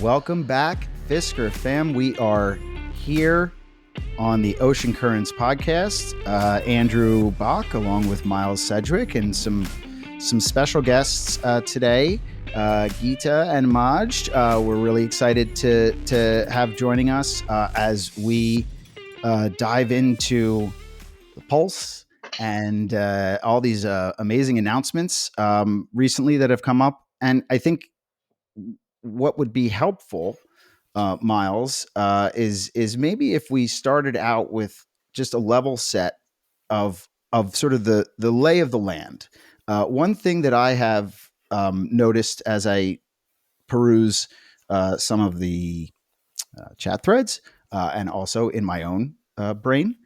Welcome back, Fisker fam. We are here on the Ocean Currents podcast. Andrew Bach, along with Miles Sedgwick, and some special guests today, Geeta and Majd. We're really excited to have joining us as we dive into the Pulse and all these amazing announcements recently that have come up. And I think what would be helpful, Miles, is maybe if we started out with just a level set of sort of the lay of the land. One thing that I have noticed as I peruse some of the chat threads and also in my own brain,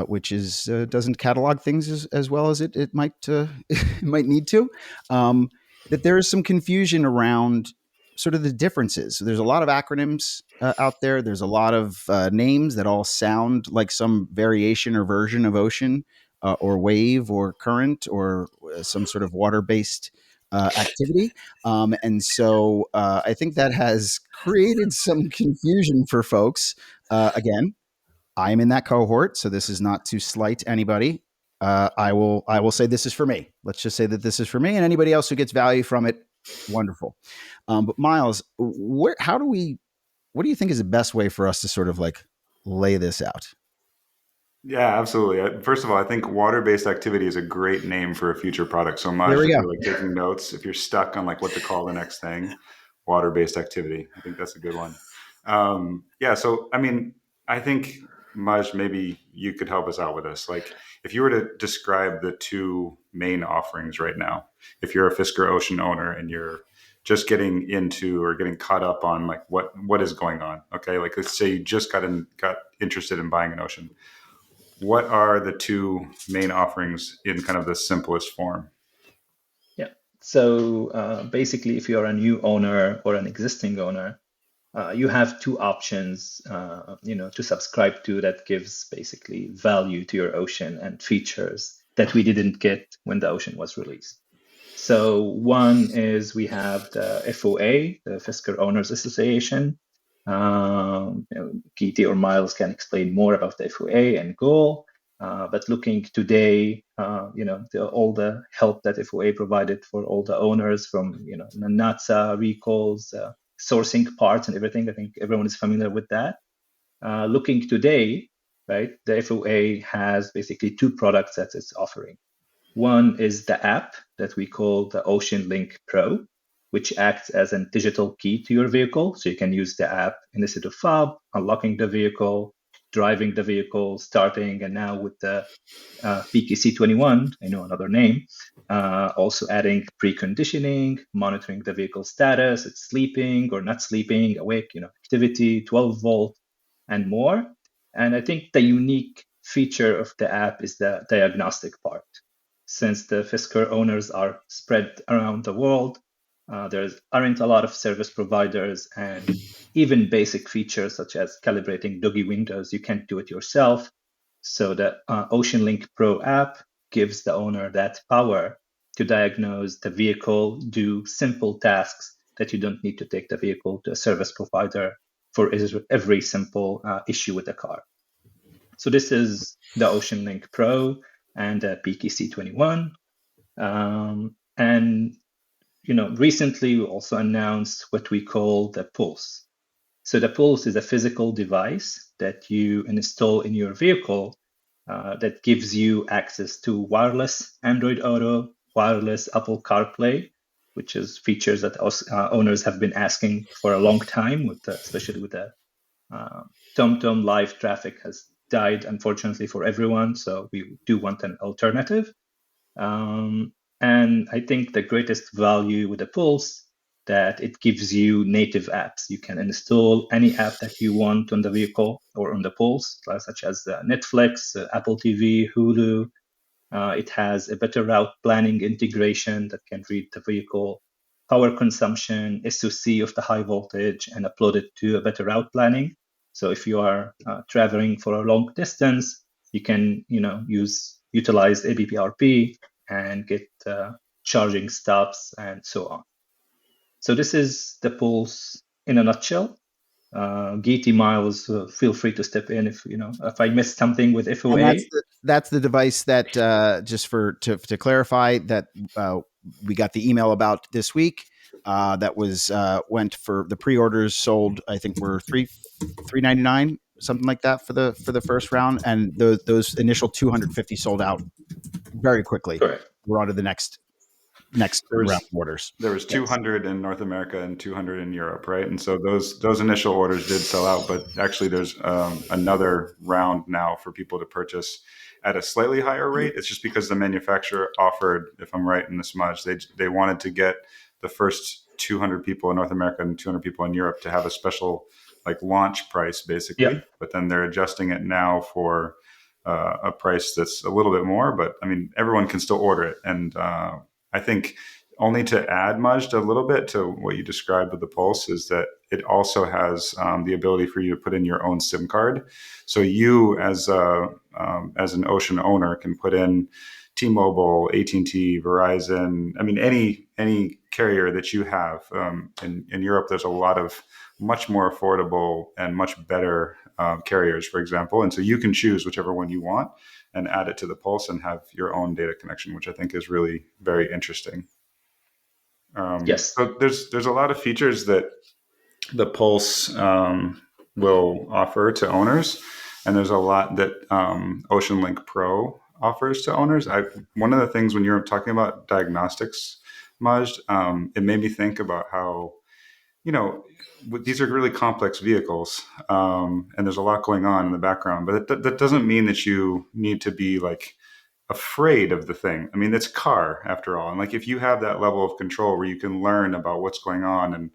which is doesn't catalog things as well as it might it might need to, that there is some confusion around sort of the differences. So there's a lot of acronyms out there. There's a lot of names that all sound like some variation or version of ocean or wave or current or some sort of water-based activity. And so I think that has created some confusion for folks. Again, I'm in that cohort, so this is not to slight anybody. I will say this is for me. Let's just say that this is for me, and anybody else who gets value from it, wonderful. But Miles, what do you think is the best way for us to sort of like lay this out? Yeah, absolutely. First of all, I think water-based activity is a great name for a future product. So Maj, There we if go. you're like taking notes, if you're stuck on like what to call the next thing, water-based activity, I think that's a good one. Yeah, so I mean, I think Maj, maybe you could help us out with this. Like, if you were to describe the two main offerings right now, if you're a Fisker Ocean owner and you're just getting into or getting caught up on like what is going on, okay? Like, let's say you just got interested in buying an Ocean. What are the two main offerings in kind of the simplest form? Yeah. So basically, if you're a new owner or an existing owner, you have two options, to subscribe to that gives basically value to your Ocean and features that we didn't get when the Ocean was released. So one is we have the FOA, the Fisker Owners Association. Geeta or Miles can explain more about the FOA and goal. But looking today, all the help that FOA provided for all the owners from, NASA recalls, sourcing parts and everything. I think everyone is familiar with that. Looking today, right, the FOA has basically two products that it's offering. One is the app that we call the OceanLink Pro, which acts as a digital key to your vehicle. So you can use the app instead of fob, unlocking the vehicle, driving the vehicle, starting, and now with the PKC21, I know another name, also adding preconditioning, monitoring the vehicle status, it's sleeping or not sleeping, awake, activity, 12 volt, and more. And I think the unique feature of the app is the diagnostic part. Since the Fisker owners are spread around the world, there aren't a lot of service providers, and even basic features such as calibrating doggy windows, you can't do it yourself. So the OceanLink Pro app gives the owner that power to diagnose the vehicle, do simple tasks that you don't need to take the vehicle to a service provider for every simple issue with the car. So this is the OceanLink Pro and PKC21. And recently we also announced what we call the Pulse. So the Pulse is a physical device that you install in your vehicle that gives you access to wireless Android Auto, wireless Apple CarPlay, which is features that owners have been asking for a long time, especially with the TomTom live traffic has died, unfortunately, for everyone. So we do want an alternative. And I think the greatest value with the Pulse that it gives you native apps. You can install any app that you want on the vehicle or on the Pulse, such as Netflix, Apple TV, Hulu. It has a better route planning integration that can read the vehicle power consumption, SOC of the high voltage, and upload it to a better route planning. So if you are traveling for a long distance, you can utilize ABPRP and get charging stops and so on. So this is the Pulse in a nutshell. Geety, Miles, feel free to step in if I missed something with FOA. And that's the device that just to clarify that we got the email about this week. That was went for the pre-orders sold. I think were $399, something like that for the first round, and those initial 250 sold out very quickly. Correct. We're on to the next round of orders. There was 200 in North America and 200 in Europe, right? And so those initial orders did sell out, but actually there's another round now for people to purchase at a slightly higher rate. It's just because the manufacturer offered, if I'm right in this much, they wanted to get the first 200 people in North America and 200 people in Europe to have a special like launch price, basically. Yep. But then they're adjusting it now for a price that's a little bit more. But I mean, everyone can still order it, and I think only to add, Majd, a little bit to what you described with the Pulse is that it also has the ability for you to put in your own SIM card. So you, as an Ocean owner, can put in T-Mobile, AT&T, Verizon. I mean, any carrier that you have. In Europe, there's a lot of much more affordable and much better carriers, for example. And so you can choose whichever one you want and add it to the Pulse and have your own data connection, which I think is really very interesting. Yes. So there's a lot of features that the Pulse will offer to owners, and there's a lot that OceanLink Pro offers to owners. One of the things when you're talking about diagnostics, Majd, it made me think about how, these are really complex vehicles, and there's a lot going on in the background, but that doesn't mean that you need to be like afraid of the thing. I mean, it's a car after all. And like, if you have that level of control where you can learn about what's going on and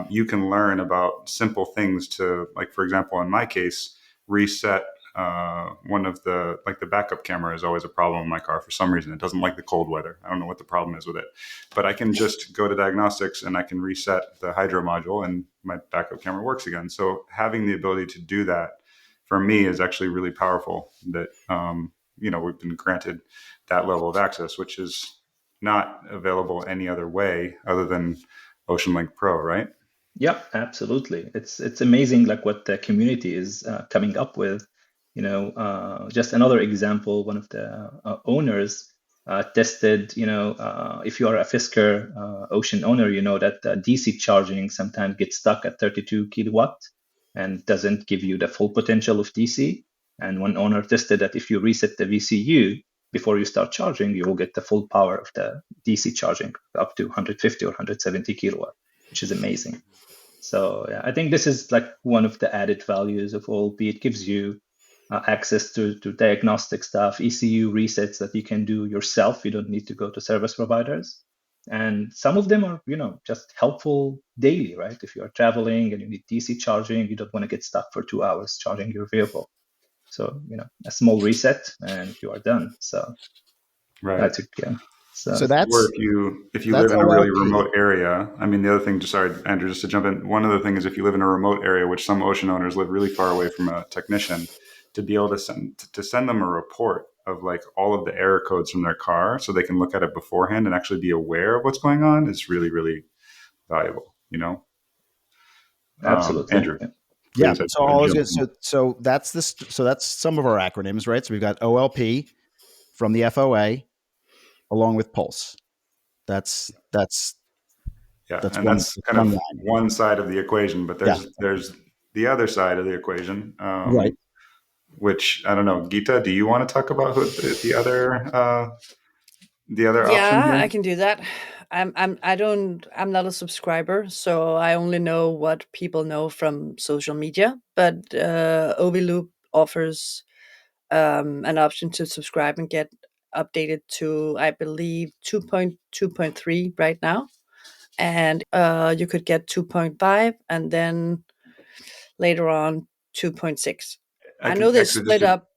you can learn about simple things to, like, for example, in my case, reset one of the backup camera is always a problem in my car for some reason. It doesn't like the cold weather. I don't know what the problem is with it, but I can just go to diagnostics and I can reset the hydro module and my backup camera works again. So having the ability to do that for me is actually really powerful, that, we've been granted that level of access, which is not available any other way other than OceanLink Pro, right? Yep, absolutely. It's amazing, like what the community is coming up with. Just another example, one of the owners tested, if you are a Fisker Ocean owner, you know that DC charging sometimes gets stuck at 32 kilowatt and doesn't give you the full potential of DC. And one owner tested that if you reset the VCU before you start charging, you will get the full power of the DC charging up to 150 or 170 kilowatt, which is amazing. So yeah, I think this is like one of the added values of OLP. It gives you access to diagnostic stuff, ECU resets that you can do yourself. You don't need to go to service providers. And some of them are, just helpful daily, right? If you are traveling and you need DC charging, you don't want to get stuck for 2 hours charging your vehicle. So, a small reset and you are done. So, right. That's it. Yeah. So that's, or if you live in a really remote area. I mean, the other thing, sorry, Andrew, just to jump in. One other thing is if you live in a remote area, which some Ocean owners live really far away from a technician, to be able to send them a report of like all of the error codes from their car, so they can look at it beforehand and actually be aware of what's going on, is really, really valuable. Absolutely, Andrew. Yeah. So that's this. So that's some of our acronyms, right? So we've got OLP from the FOA, along with Pulse. That's kind of one side of the equation, but there's the other side of the equation, right? Which I don't know, Geeta, do you want to talk about the other option? Yeah, I can do that. I'm not a subscriber, so I only know what people know from social media. But OVLoop offers an option to subscribe and get updated to, I believe, 2.2.3 right now, and you could get 2.5, and then later on 2.6. I know they split up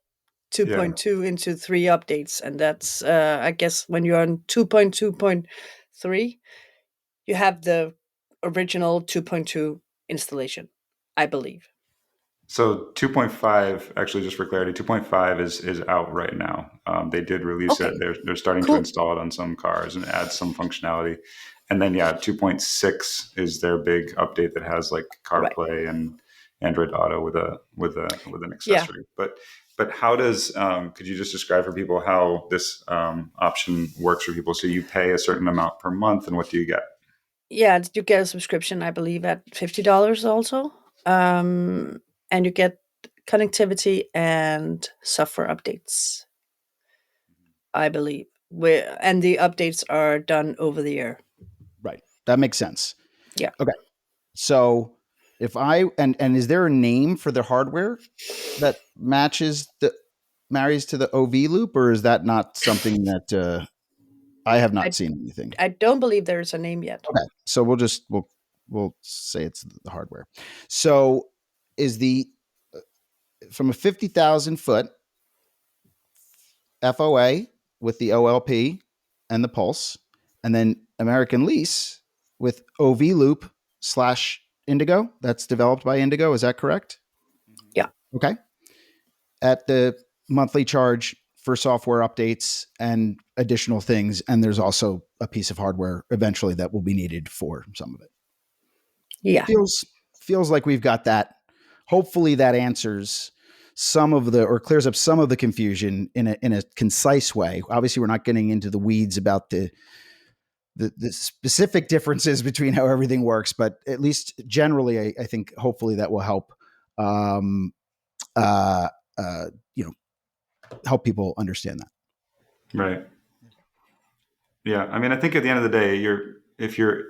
2.2 into 3 updates, and that's I guess when you're on 2.2.3, you have the original 2.2 installation, I believe. So 2.5, actually, just for clarity, 2.5 is out right now. They did release it. They're starting to install it on some cars and add some functionality. And then 2.6 is their big update that has like CarPlay and Android Auto with an accessory. But how does could you just describe for people how this option works for people? So you pay a certain amount per month, and what do you get? Yeah, you get a subscription, I believe, at $50 also, and you get connectivity and software updates, I believe. And the updates are done over the year. Right. That makes sense. Yeah. Okay. So if I and is there a name for the hardware that marries to the OV loop, or is that not something that I have not seen anything? I don't believe there's a name yet. Okay. So we'll say it's the hardware. So is the from a 50,000 foot FOA with the OLP and the Pulse, and then American Lease with OV Loop / Indigo. That's developed by Indigo. Is that correct? Yeah. Okay. At the monthly charge for software updates and additional things, and there's also a piece of hardware eventually that will be needed for some of it. Yeah. Feels like we've got that. Hopefully that answers some of the, or clears up some of the confusion in a concise way. Obviously, we're not getting into the weeds about the specific differences between how everything works, but at least generally, I think hopefully that will help, help people understand that. Right. Yeah. I mean, I think at the end of the day, if you're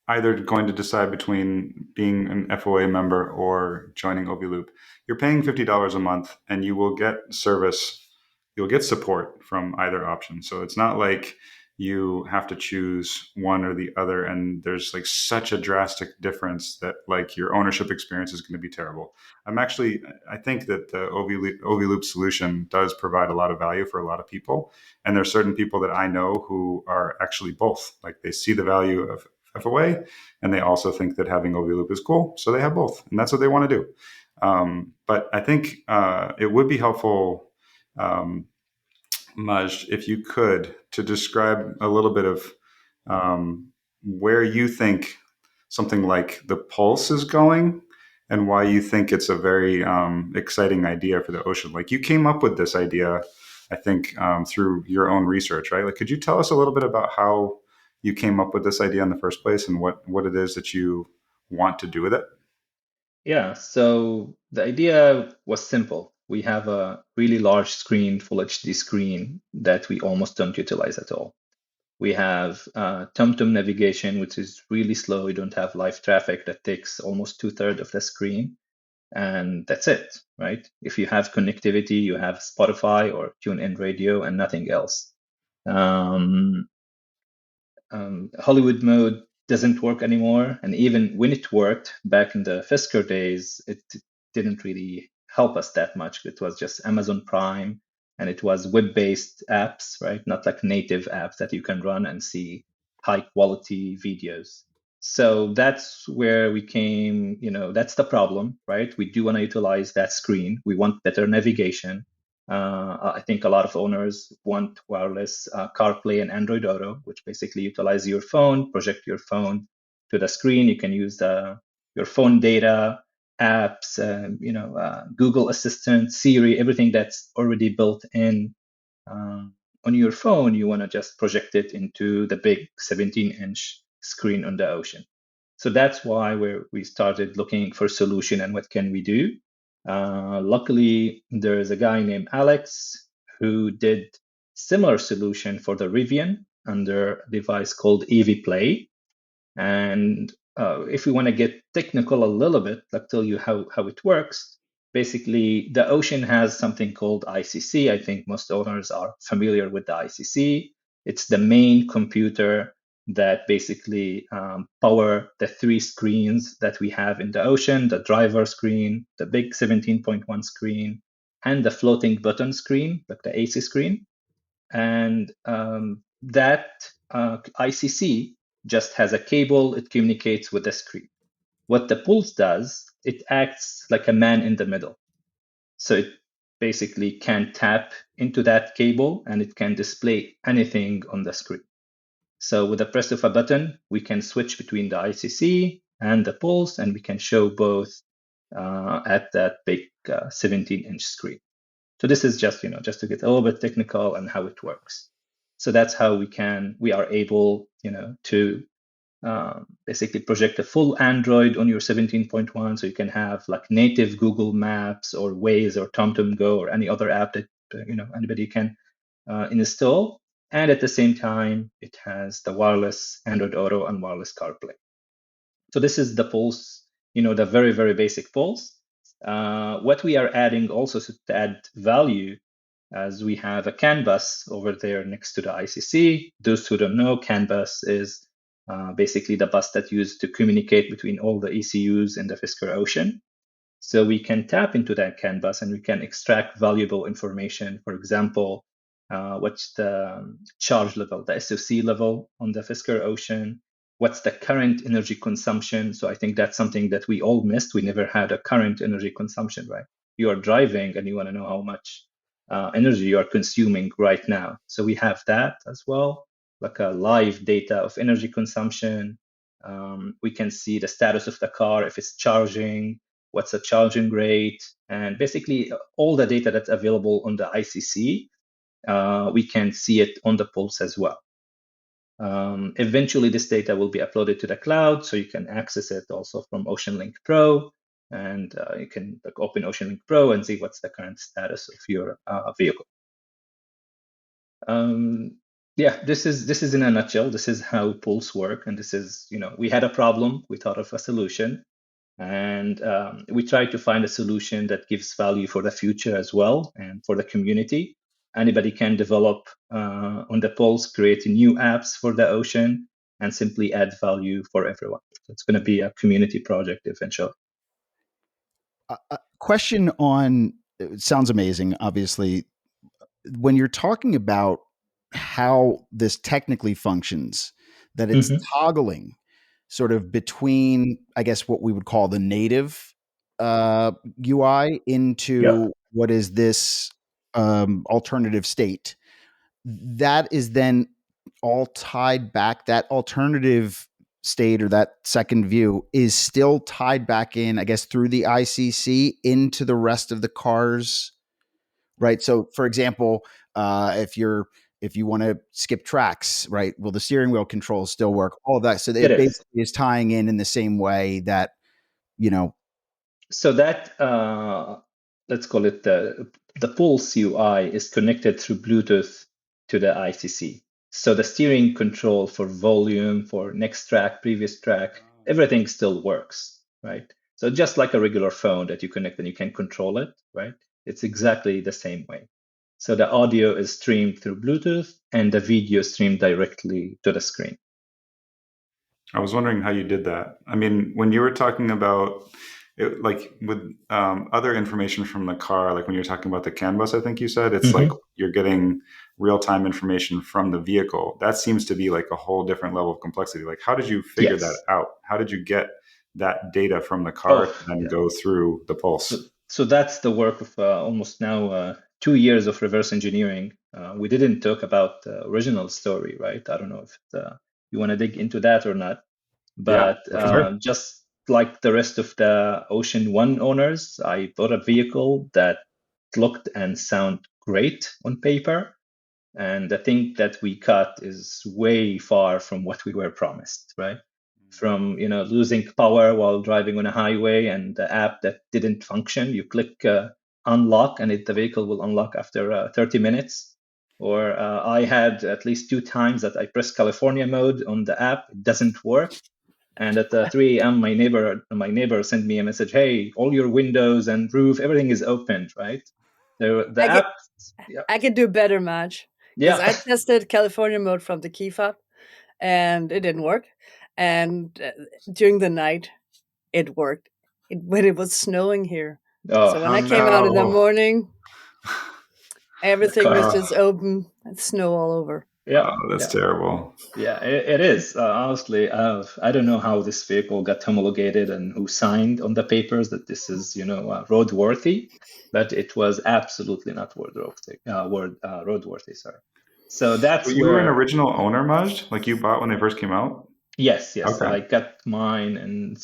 either going to decide between being an FOA member or joining OviLoop, you're paying $50 a month, and you will get service. You'll get support from either option. So it's not like you have to choose one or the other, and there's like such a drastic difference that like your ownership experience is going to be terrible. I think that the OviLoop solution does provide a lot of value for a lot of people, and there's certain people that I know who are actually both. Like they see the value of FOA, and they also think that having OviLoop is cool, so they have both, and that's what they want to do. But I think it would be helpful, Maj, if you could, to describe a little bit of where you think something like the Pulse is going, and why you think it's a very exciting idea for the ocean. Like you came up with this idea, I think, through your own research, right? Like, could you tell us a little bit about how you came up with this idea in the first place, and what it is that you want to do with it? Yeah, so the idea was simple. We have a really large screen, full HD screen, that we almost don't utilize at all. We have TomTom navigation, which is really slow. We don't have live traffic that takes almost 2/3 of the screen. And that's it, right? If you have connectivity, you have Spotify or TuneIn Radio and nothing else. Hollywood mode doesn't work anymore. And even when it worked back in the Fisker days, it didn't really help us that much. It was just Amazon Prime, and it was web-based apps, right? Not like native apps that you can run and see high quality videos. So that's where we came, that's the problem, right? We do want to utilize that screen. We want better navigation. I think a lot of owners want wireless CarPlay and Android Auto, which basically utilize your phone, project your phone to the screen. You can use your phone data, apps, Google Assistant, Siri, everything that's already built in on your phone. You want to just project it into the big 17-inch screen on the ocean. So that's why we started looking for a solution and what can we do. Luckily, there is a guy named Alex who did similar solution for the Rivian under a device called EV Play. And if we want to get technical a little bit, I'll tell you how it works. Basically, the ocean has something called ICC. I think most owners are familiar with the ICC. It's the main computer that basically power the 3 screens that we have in the ocean: the driver screen, the big 17.1 screen, and the floating button screen, like the AC screen. And that ICC just has a cable. It communicates with the screen. What the Pulse does, it acts like a man in the middle. So it basically can tap into that cable and it can display anything on the screen. So with the press of a button, we can switch between the ICC and the pulse, and we can show both at that big 17-inch screen. So this is just, just to get a little bit technical and how it works. So that's how we are able, to basically project a full Android on your 17.1, so you can have like native Google Maps or Waze or TomTom Go or any other app that anybody can install. And at the same time, it has the wireless Android Auto and wireless CarPlay. So this is the Pulse, the very, very basic Pulse. What we are adding also to add value, as we have a CAN bus over there next to the ICC. Those who don't know, CAN bus is basically the bus that's used to communicate between all the ECUs in the Fisker Ocean. So we can tap into that CAN bus and we can extract valuable information. For example, what's the charge level, the SOC level on the Fisker Ocean? What's the current energy consumption? So I think that's something that we all missed. We never had a current energy consumption, right? You are driving and you want to know how much energy you are consuming right now. So we have that as well, like a live data of energy consumption. We can see the status of the car, if it's charging, what's the charging rate, and basically all the data that's available on the ICC, we can see it on the Pulse as well. Eventually, this data will be uploaded to the cloud, so you can access it also from OceanLink Pro, and you can open OceanLink Pro and see what's the current status of your vehicle. Yeah, this is in a nutshell. This is how Pulse work, and this is, we had a problem, we thought of a solution, and we tried to find a solution that gives value for the future as well and for the community. Anybody can develop on the Pulse, create new apps for the ocean, and simply add value for everyone. So it's going to be a community project eventually. Question on, it sounds amazing, obviously. When you're talking about how this technically functions, that it's toggling sort of between, I guess, what we would call the native UI into what is this alternative state, that is then all tied back. That alternative state or that second view is still tied back in, I guess, through the ICC into the rest of the cars, right? So, for example, if you want to skip tracks, right? Will the steering wheel controls still work? All of that. So it basically is tying in the same way that, So that, let's call it the Pulse UI is connected through Bluetooth to the ICC. So the steering control for volume, for next track, previous track, everything still works, right? So just like a regular phone that you connect and you can control it, right? It's exactly the same way. So the audio is streamed through Bluetooth and the video streamed directly to the screen. I was wondering how you did that. I mean, when you were talking about it, like with other information from the car, like when you're talking about the CAN bus, I think you said, it's like you're getting real-time information from the vehicle. That seems to be like a whole different level of complexity. Like, how did you figure that out? How did you get that data from the car and go through the Pulse? So that's the work of almost now 2 years of reverse engineering. We didn't talk about the original story, right? I don't know if you want to dig into that or not, but just like the rest of the Ocean One owners, I bought a vehicle that looked and sounded great on paper. And the thing that we got is way far from what we were promised, right? From losing power while driving on a highway, and the app that didn't function. You click unlock, and the vehicle will unlock after 30 minutes. Or I had at least 2 times that I pressed California mode on the app, it doesn't work. And at 3 a.m., my neighbor sent me a message: "Hey, all your windows and roof, everything is opened, right?" I can do better, Maj. Because I tested California mode from the key fob, and it didn't work. And during the night, it worked. When it was snowing here. So when I came out in the morning, everything was just open and snow all over. Yeah, that's terrible. Yeah, it is. Honestly, I don't know how this vehicle got homologated and who signed on the papers that this is, roadworthy, but it was absolutely not roadworthy. Sorry. So that's So you were an where, original owner, Majd? Like you bought when they first came out? yes, Okay. I got mine in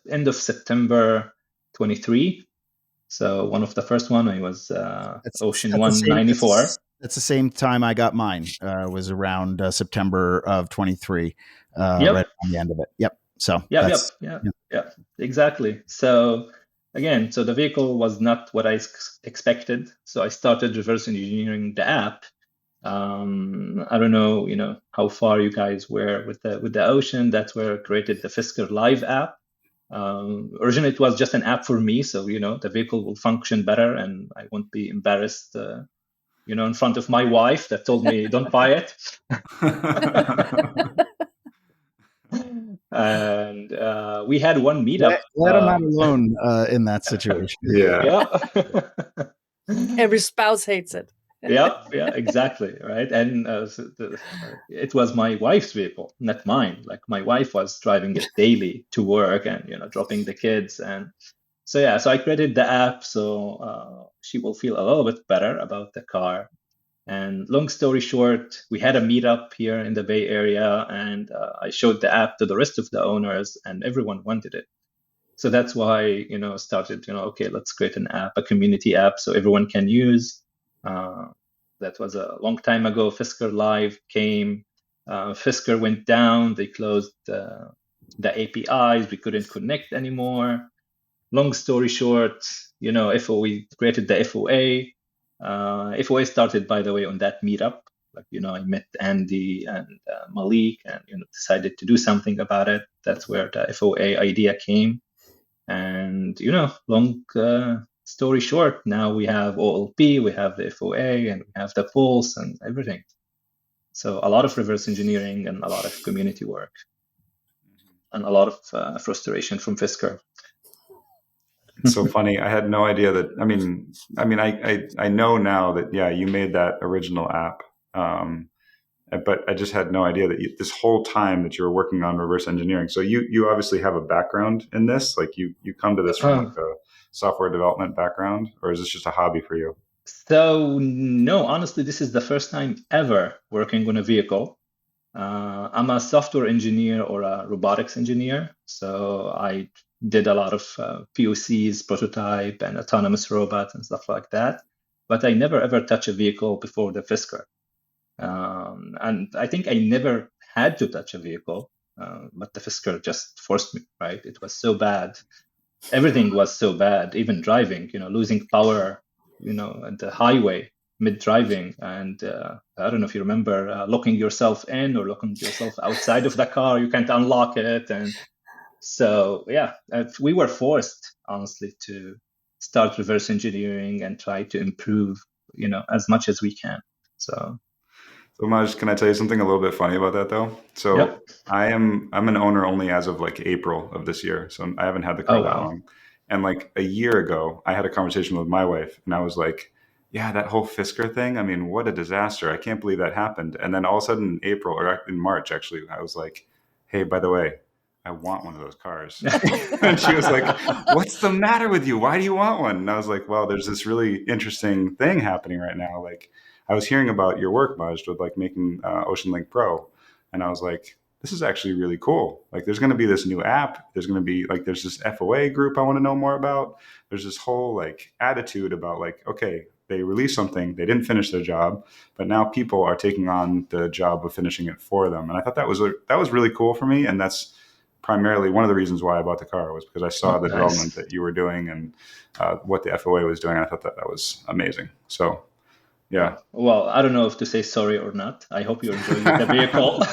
end of September 23. So one of the first one, I was Ocean that's 194. That's the same time I got mine. Was around September of 23, Yep. right on the end of it. Yep. So Yep, exactly. So again, so the vehicle was not what I expected. So I started reverse engineering the app. I don't know, how far you guys were with the Ocean. That's where I created the Fisker Live app. Originally, it was just an app for me, so the vehicle will function better, and I won't be embarrassed, in front of my wife that told me don't buy it. And we had one meetup. Let them out alone in that situation. Yeah. Every spouse hates it. Yeah, exactly, right. And it was my wife's vehicle, not mine. Like my wife was driving it daily to work and dropping the kids, and so I created the app so she will feel a little bit better about the car. And long story short, we had a meetup here in the Bay Area, and I showed the app to the rest of the owners, and everyone wanted it. So that's why started okay, let's create an app, a community app, so everyone can use. That was a long time ago. Fisker Live came. Fisker went down. They closed the APIs. We couldn't connect anymore. Long story short, we created the FOA. FOA started, by the way, on that meetup. Like, I met Andy and Malik and decided to do something about it. That's where the FOA idea came. And, long story short, now we have OLP, we have the FOA, and we have the Pulse and everything. So a lot of reverse engineering and a lot of community work and a lot of frustration from Fisker. It's so funny. I had no idea that. I know now that you made that original app, but I just had no idea that this whole time that you were working on reverse engineering. So you obviously have a background in this. Like you come to this from like a software development background, or is this just a hobby for you? So no, honestly, this is the first time ever working on a vehicle. I'm a software engineer or a robotics engineer, so I did a lot of POCs, prototype, and autonomous robots and stuff like that. But I never ever touched a vehicle before the Fisker. And I think I never had to touch a vehicle, but the Fisker just forced me, right? It was so bad. Everything was so bad, even driving, losing power, at the highway mid-driving. And I don't know if you remember locking yourself in or locking yourself outside of the car. You can't unlock it. And so, we were forced, honestly, to start reverse engineering and try to improve, as much as we can. So Maj, can I tell you something a little bit funny about that though? So I'm an owner only as of like April of this year. So I haven't had the car that long. And like a year ago, I had a conversation with my wife and I was like, yeah, that whole Fisker thing. I mean, what a disaster. I can't believe that happened. And then all of a sudden in April or in March, actually, I was like, hey, by the way, I want one of those cars. And she was like, what's the matter with you? Why do you want one? And I was like, well, there's this really interesting thing happening right now. Like I was hearing about your work, Majd, with like making OceanLink Pro. And I was like, this is actually really cool. Like there's going to be this new app. There's going to be like, there's this FOA group I want to know more about. There's this whole like attitude about like, okay, they released something, they didn't finish their job, but now people are taking on the job of finishing it for them. And I thought that was really cool for me. And that's primarily one of the reasons why I bought the car, was because I saw the development that you were doing and what the FOA was doing. I thought that was amazing. So, yeah. Well, I don't know if to say sorry or not. I hope you enjoy the vehicle.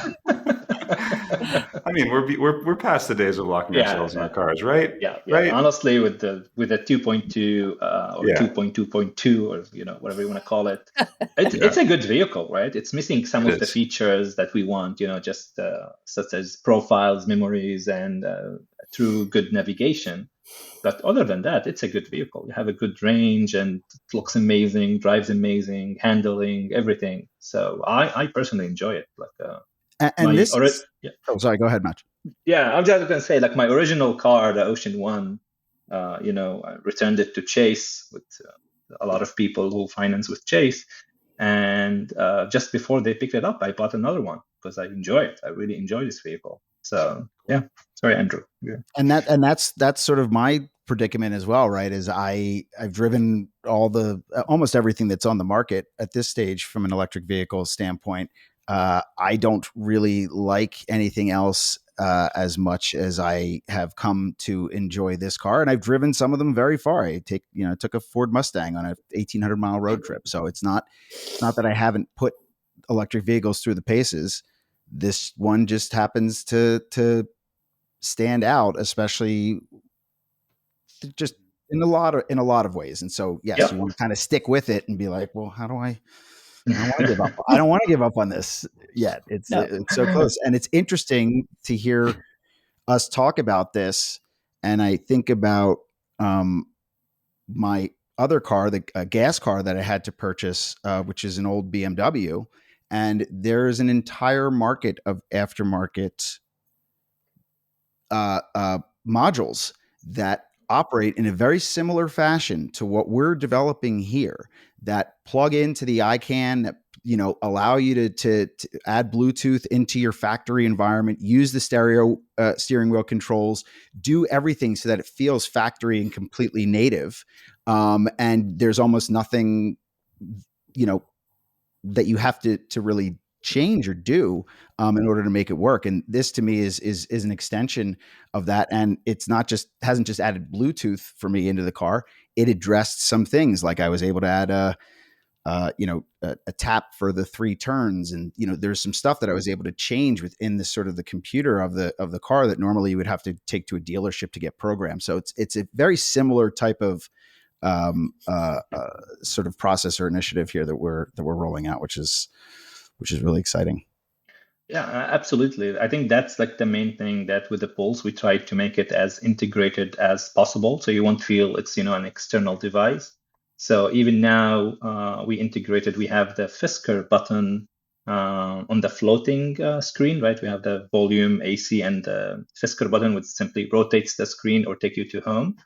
I mean, we're past the days of locking ourselves in our cars, right? Yeah. Right. Honestly, with the 2.2 or 2.2.2 or whatever you want to call it, it's a good vehicle, right? It's missing some of the features that we want, just such as profiles, memories, and true good navigation. But other than that, it's a good vehicle. You have a good range and it looks amazing, drives amazing, handling, everything. So I personally enjoy it. Oh, sorry. Go ahead, Match. Yeah, I'm just going to say, like my original car, the Ocean One, I returned it to Chase with a lot of people who finance with Chase. And just before they picked it up, I bought another one because I enjoy it. I really enjoy this vehicle. So yeah, sorry, Andrew. Yeah. And that's sort of my predicament as well, right? Is I've driven almost everything that's on the market at this stage from an electric vehicle standpoint. I don't really like anything else as much as I have come to enjoy this car, and I've driven some of them very far. I took a Ford Mustang on a 1,800-mile road trip, so it's not that I haven't put electric vehicles through the paces. This one just happens to stand out, especially just in a lot of ways. And so, yes, Yep. you want to kind of stick with it and be like, well, how do I don't want to give up. I don't want to give up on this yet. It's so close. And it's interesting to hear us talk about this. And I think about my other car, the gas car that I had to purchase, which is an old BMW. And there's an entire market of aftermarket modules that operate in a very similar fashion to what we're developing here, that plug into the ICANN, that allow you to add Bluetooth into your factory environment, use the stereo steering wheel controls, do everything so that it feels factory and completely native. And there's almost nothing, that you have to really change or do in order to make it work. And this to me is an extension of that. And it's hasn't just added Bluetooth for me into the car. It addressed some things, like I was able to add a tap for the 3 turns. And, there's some stuff that I was able to change within the sort of the computer of the car that normally you would have to take to a dealership to get programmed. So it's a very similar type of sort of process or initiative here that we're rolling out, which is really exciting. Yeah, absolutely. I think that's like the main thing, that with the Pulse, we try to make it as integrated as possible. So you won't feel it's, an external device. So even now we have the Fisker button on the floating screen, right? We have the volume, AC, and the Fisker button, which simply rotates the screen or take you to home.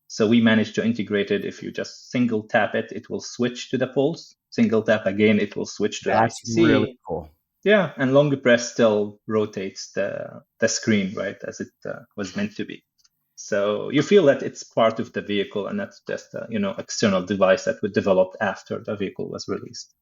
So we managed to integrate it. If you just single tap it, it will switch to the Pulse. Single tap again, it will switch to That's ICC. really cool. Yeah, and long press still rotates the screen, right, as it was meant to be. So you feel that it's part of the vehicle, and that's just external device that was developed after the vehicle was released.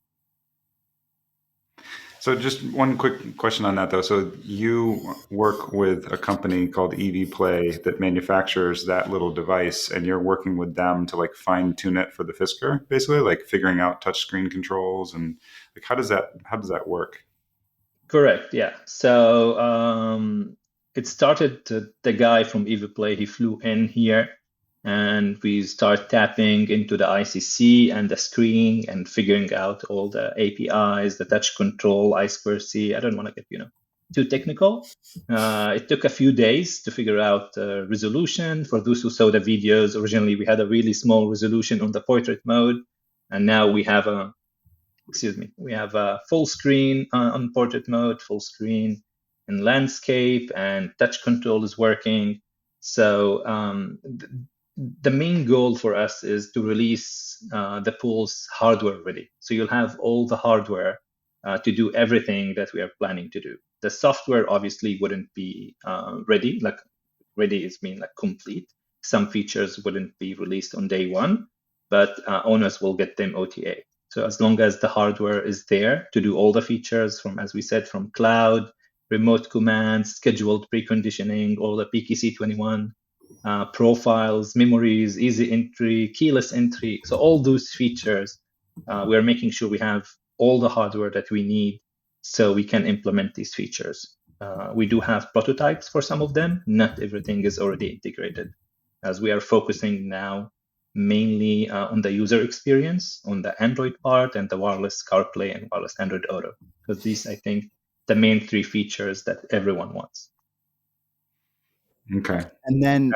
So just one quick question on that, though. So you work with a company called EV Play that manufactures that little device, and you're working with them to like fine tune it for the Fisker, basically, like figuring out touchscreen controls, and like how does that work? Correct. Yeah. So it started. The guy from EV Play, he flew in here, and we start tapping into the ICC and the screen and figuring out all the APIs, the touch control, I2C. I don't want to get too technical. It took a few days to figure out resolution. For those who saw the videos, originally we had a really small resolution on the portrait mode, and now we have a full screen on portrait mode, full screen in landscape, and touch control is working. So the main goal for us is to release the Pulse hardware ready. So you'll have all the hardware to do everything that we are planning to do. The software obviously wouldn't be ready. Like ready is mean like complete. Some features wouldn't be released on day one, but owners will get them OTA. So as long as the hardware is there to do all the features from, as we said, from cloud, remote commands, scheduled preconditioning, all the PKC21 profiles, memories, easy entry, keyless entry. So all those features, we're making sure we have all the hardware that we need so we can implement these features. We do have prototypes for some of them. Not everything is already integrated, as we are focusing now mainly on the user experience, on the Android part and the wireless CarPlay and wireless Android Auto, because these, I think, the main 3 features that everyone wants. Okay. And then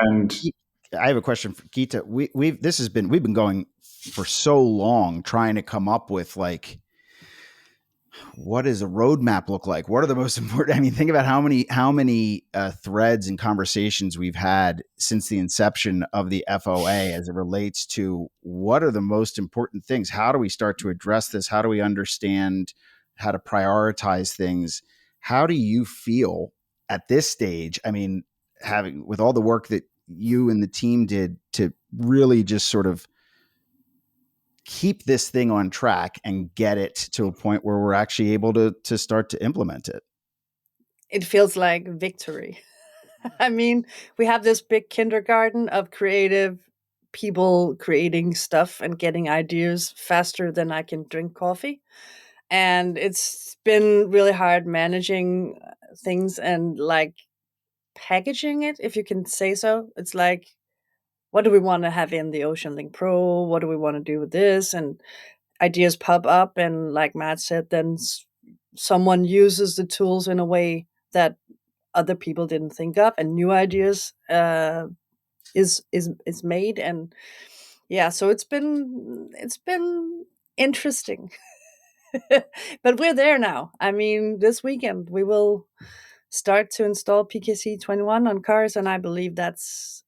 I have a question for Geeta. We've been going for so long trying to come up with like what does a roadmap look like? What are the most important? I mean, think about how many threads and conversations we've had since the inception of the FOA as it relates to what are the most important things. How do we start to address this? How do we understand how to prioritize things? How do you feel at this stage? I mean, having with all the work that you and the team did to really just sort of keep this thing on track and get it to a point where we're actually able to start to implement it. It feels like victory. I mean, we have this big kindergarten of creative people creating stuff and getting ideas faster than I can drink coffee. And it's been really hard managing things and like packaging it, if you can say so. It's like, what do we want to have in the OceanLink Pro? What do we want to do with this? And ideas pop up, and like Matt said, then someone uses the tools in a way that other people didn't think of, and new ideas is made. And yeah, so it's been interesting. But we're there now. I mean, this weekend we will start to install PKC21 on cars, and I believe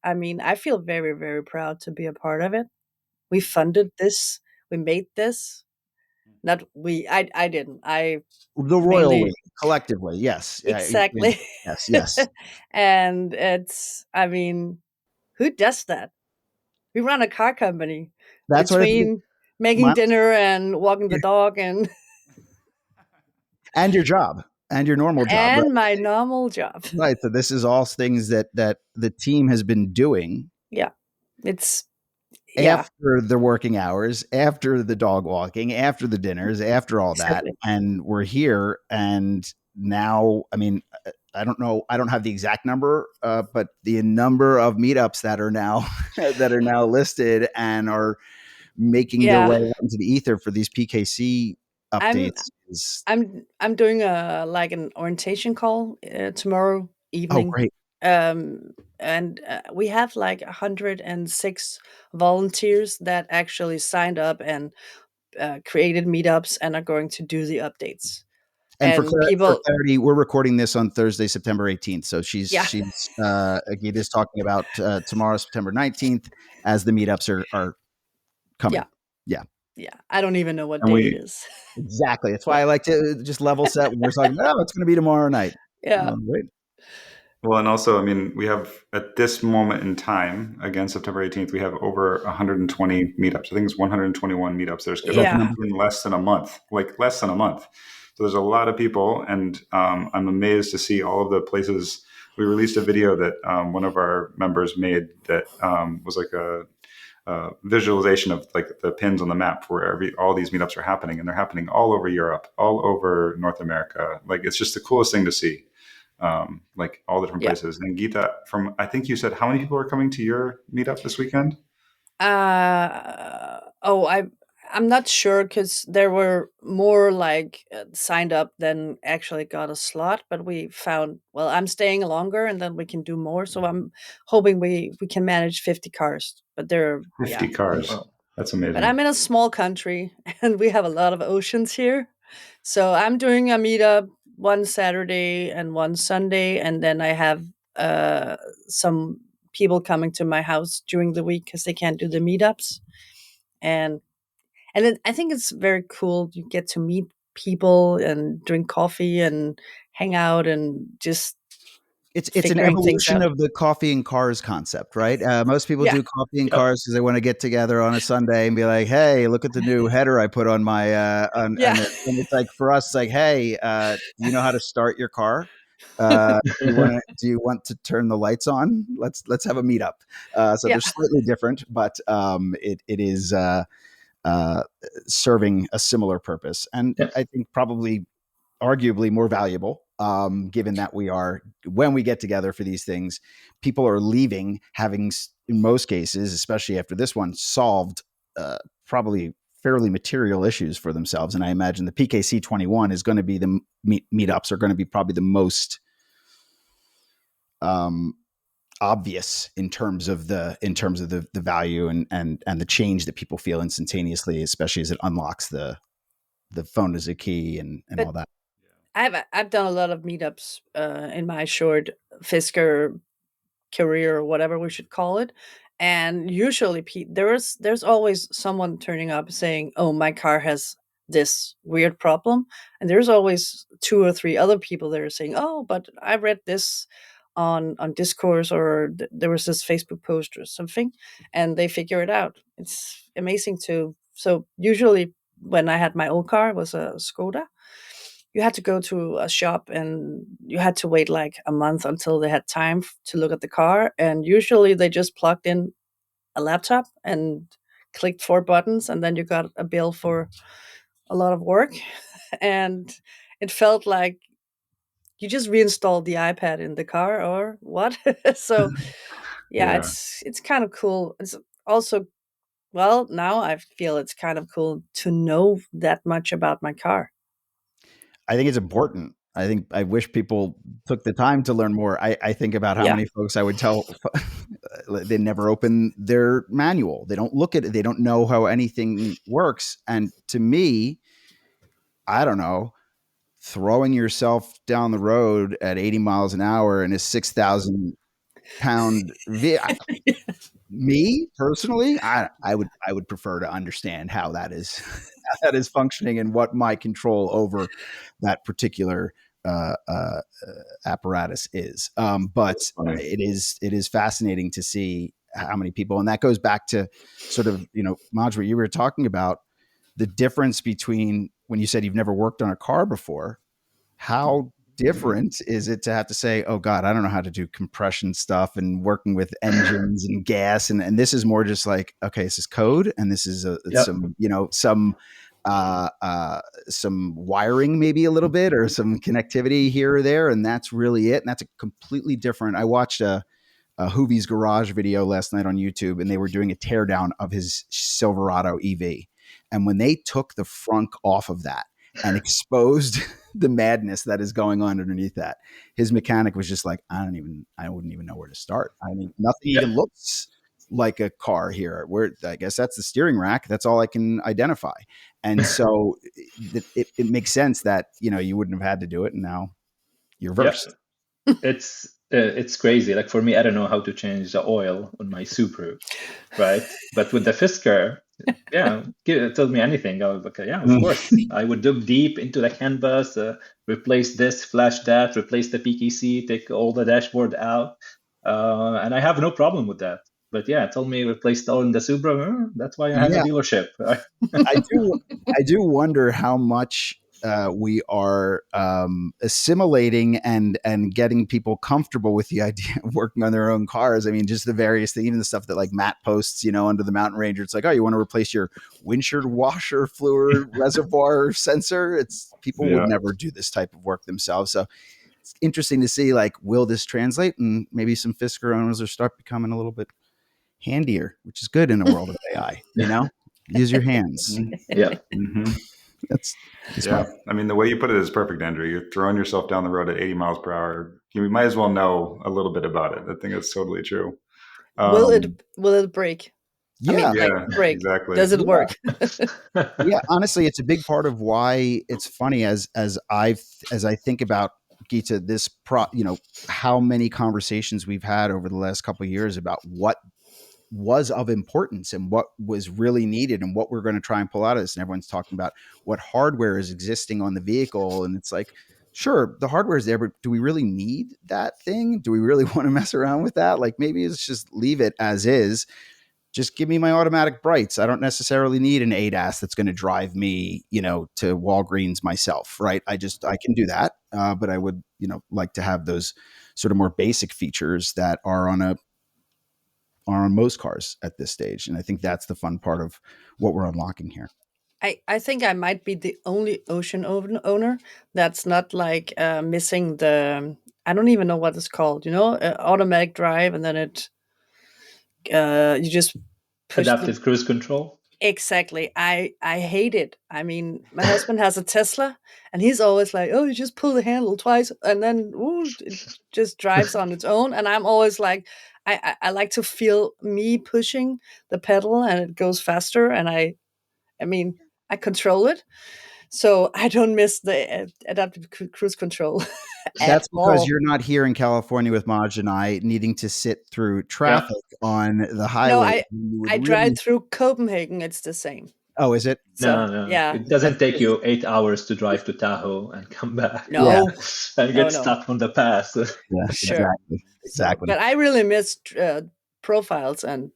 I mean, I feel very, very proud to be a part of it. We funded this, we made this. Not we, I didn't. I The royal we, mainly, collectively, yes. exactly. Yes, yes. And I mean, who does that? We run a car company That's what I think. between making Miles, dinner and walking the yeah. dog and And your job and your normal job, right? and my normal job. Right. So this is all things that the team has been doing Yeah. It's yeah, after the working hours, after the dog walking, after the dinners, after all that. exactly. And we're here. And now, I mean, I don't know. I don't have the exact number, but the number of meetups that are now that are now listed and are making their Yeah. way out into the ether for these PKC I'm updates is I'm doing a like an orientation call tomorrow oh evening. great. And we have like 106 volunteers that actually signed up and created meetups and are going to do the updates. And And for people, clarity, we're recording this on Thursday, September 18th. So yeah, she's Gita's talking about tomorrow, September 19th, as the meetups are yeah, coming. Yeah, yeah. I don't even know what And day it we is. exactly. That's why I like to just level set when we're talking about, oh, it's going to be tomorrow night. Yeah, Wait. Well, and also, I mean, we have at this moment in time, again, September 18th, we have over 120 meetups. I think it's 121 meetups that are Is that scheduled the yeah, number? in less than a month, like less than a month. So there's a lot of people, and I'm amazed to see all of the places. We released a video that one of our members made that was like a visualization of like the pins on the map where all these meetups are happening, and they're happening all over Europe, all over North America. Like it's just the coolest thing to see, like all the different yeah. places. And Geeta, from I think you said how many people are coming to your meetup this weekend? Oh, I'm not sure because there were more like signed up than actually got a slot. But we found, well, I'm staying longer and then we can do more. So I'm hoping we can manage 50 cars. But there, 50 yeah. Oh, cars. wow. That's But amazing. I'm in a small country and we have a lot of oceans here. So I'm doing a meetup one Saturday and one Sunday, and then I have uh, some people coming to my house during the week because they can't do the meetups. And I think it's very cool. You get to meet people and drink coffee and hang out and just It's an figuring things evolution out. of the coffee and cars concept, right? Most people Yeah, do coffee and Yep. cars because they want to get together on a Sunday and be like, "Hey, look at the new header I put on my on yeah, this." And it's like for us, it's like, "Hey, do you know how to start your car? Do you want to turn the lights on? Let's have a meetup." So yeah, they're slightly different, but it is uh, serving a similar purpose, and Yes. I think probably arguably more valuable, given that when we get together for these things, people are leaving having, in most cases, especially after this one, solved probably fairly material issues for themselves. And I imagine the PKC 21 is going to be the meetups are going to be probably the most um, obvious in terms of the value and the change that people feel instantaneously, especially as it unlocks the the phone is a key and But all that. I've done a lot of meetups in my short Fisker career, or whatever we should call it. And usually there's always someone turning up saying, oh, my car has this weird problem. And there's always two or three other people that are saying, oh, but I read this on Discourse, or there was this Facebook post or something, and they figure it out. It's amazing to so usually when I had my old car, it was a Skoda. You had to go to a shop and you had to wait like a month until they had time to look at the car. And usually they just plugged in a laptop and clicked four buttons, and then you got a bill for a lot of work. And it felt like you just reinstalled the iPad in the car or what. So yeah, Yeah. it's kind of cool. It's also, well, now I feel it's kind of cool to know that much about my car. I think it's important. I wish people took the time to learn more. I think about how Yeah. many folks I would tell they never open their manual. They don't look at it. They don't know how anything works. And to me, I don't know, throwing yourself down the road at 80 miles an hour in a 6,000-pound vehicle. Me personally, I would prefer to understand how that is how that is functioning and what my control over that particular apparatus is. But Funny. it is fascinating to see how many people, and that goes back to sort of Maj, what you were talking about, the difference between when you said you've never worked on a car before. How different is it to have to say, oh God, I don't know how to do compression stuff and working with engines and gas. And this is more just like, okay, this is code. And this is some wiring, maybe a little bit, or some connectivity here or there. And that's really it. And that's a completely different. I watched a Hoovie's Garage video last night on YouTube, and they were doing a teardown of his Silverado EV. And when they took the frunk off of that and exposed the madness that is going on underneath that, his mechanic was just like, I wouldn't even know where to start. I mean, nothing even looks like a car here. Where I guess that's the steering rack. That's all I can identify. And so it makes sense that, you wouldn't have had to do it. And now you're versed. It's crazy. Like for me, I don't know how to change the oil on my Subaru, right? But with the Fisker, tell me anything. I was like, yeah, of course. I would dig deep into the canvas, replace this, flash that, replace the PKC, take all the dashboard out, and I have no problem with that. But yeah, tell me replace the oil in the Subaru. That's why I have a dealership. I do wonder how much we are assimilating and getting people comfortable with the idea of working on their own cars. I mean, just the various things, even the stuff that like Matt posts, under the Mountain Ranger. It's like, oh, you want to replace your windshield washer fluid reservoir sensor? It's people would never do this type of work themselves. So it's interesting to see, like, will this translate? And maybe some Fisker owners will start becoming a little bit handier, which is good in a world of AI. Use your hands. Yeah. Mm-hmm. That's I mean, the way you put it is perfect, Andrew. You're throwing yourself down the road at 80 miles per hour. You might as well know a little bit about it. I think that's totally true. Will it break? Yeah, break. Exactly. Does it work? Yeah, honestly, it's a big part of why it's funny as I think about, Gita, this how many conversations we've had over the last couple of years about what was of importance and what was really needed and what we're going to try and pull out of this. And everyone's talking about what hardware is existing on the vehicle. And it's like, sure, the hardware is there, but do we really need that thing? Do we really want to mess around with that? Like, maybe let's just leave it as is. Just give me my automatic brights. I don't necessarily need an ADAS that's going to drive me, to Walgreens myself, right? I can do that. But I would, like to have those sort of more basic features that are on most cars at this stage. And I think that's the fun part of what we're unlocking here. I think I might be the only Ocean owner that's not like missing the, I don't even know what it's called, automatic drive, and then you just push adaptive cruise control. Exactly. I hate it. I mean, my husband has a Tesla, and he's always like, "Oh, you just pull the handle twice, and then it just drives on its own." And I'm always like, I like to feel me pushing the pedal, and it goes faster. And I mean, I control it. So I don't miss the adaptive cruise control at That's because all. you're not here in California with Maj and I needing to sit through traffic on the No, highway. You would I drive really. through Copenhagen. It's the same. Oh, is it? So No, yeah, it doesn't take you 8 hours to drive to Tahoe and come back. Yeah. no, And no, get stuck on the pass. Yeah, sure. exactly. So, Exactly. but I really missed profiles, and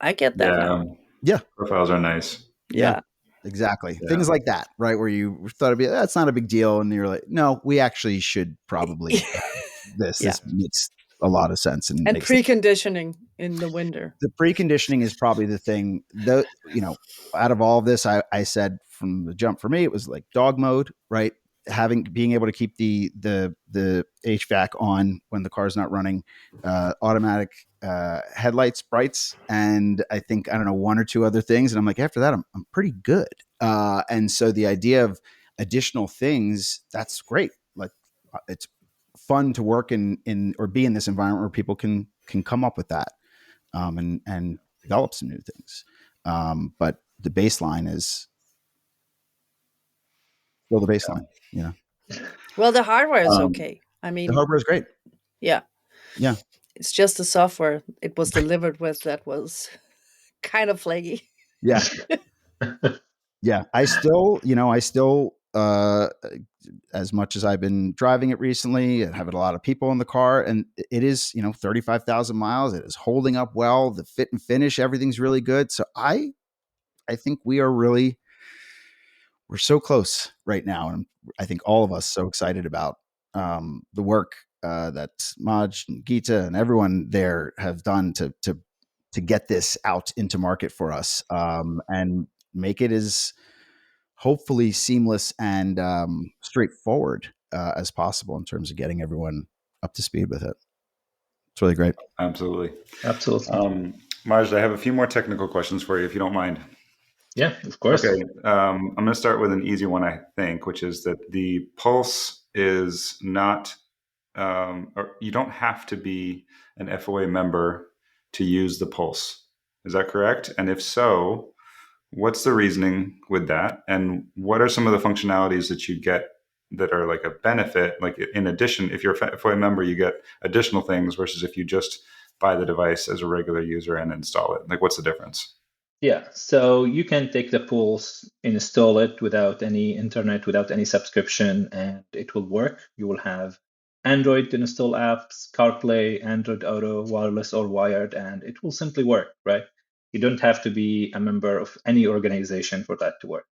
I get that now. Yeah. Profiles are nice. Yeah. Exactly. Yeah. Things like that, right? Where you thought it'd be, that's not a big deal. And you're like, no, we actually should probably have this. Yeah. This makes a lot of sense. And makes preconditioning in the winter. the preconditioning is probably the thing that, out of all of this, I said from the jump for me, it was like dog mode, right? Being able to keep the HVAC on when the car's not running, automatic headlights, brights, and I think, I don't know, one or two other things. And I'm like, after that, I'm pretty good. And so the idea of additional things, that's great. Like, it's fun to work in or be in this environment where people can come up with that, and develop some new things. But the baseline is still the baseline. Well, the hardware is okay. I mean, The hardware is great. Yeah. Yeah. It's just the software it was delivered with that was kind of flaky. Yeah. Yeah. I still, as much as I've been driving it recently, and having a lot of people in the car, and it is, 35,000 miles. It is holding up well. The fit and finish, everything's really good. So I think we're so close right now. And I think all of us so excited about the work that Maj and Geeta and everyone there have done to get this out into market for us, and make it as hopefully seamless and straightforward as possible in terms of getting everyone up to speed with it. It's really great. Absolutely. Maj, I have a few more technical questions for you, if you don't mind. Yeah, of course. Okay. I'm going to start with an easy one, I think, which is that the Pulse is not, or you don't have to be an FOA member to use the Pulse. Is that correct? And if so, what's the reasoning with that? And what are some of the functionalities that you get that are like a benefit? Like, in addition, if you're a FOA member, you get additional things versus if you just buy the device as a regular user and install it. Like, what's the difference? Yeah, so you can take the Pulse, install it without any internet, without any subscription, and it will work. You will have Android to install apps, CarPlay, Android Auto, wireless or wired, and it will simply work, right? You don't have to be a member of any organization for that to work.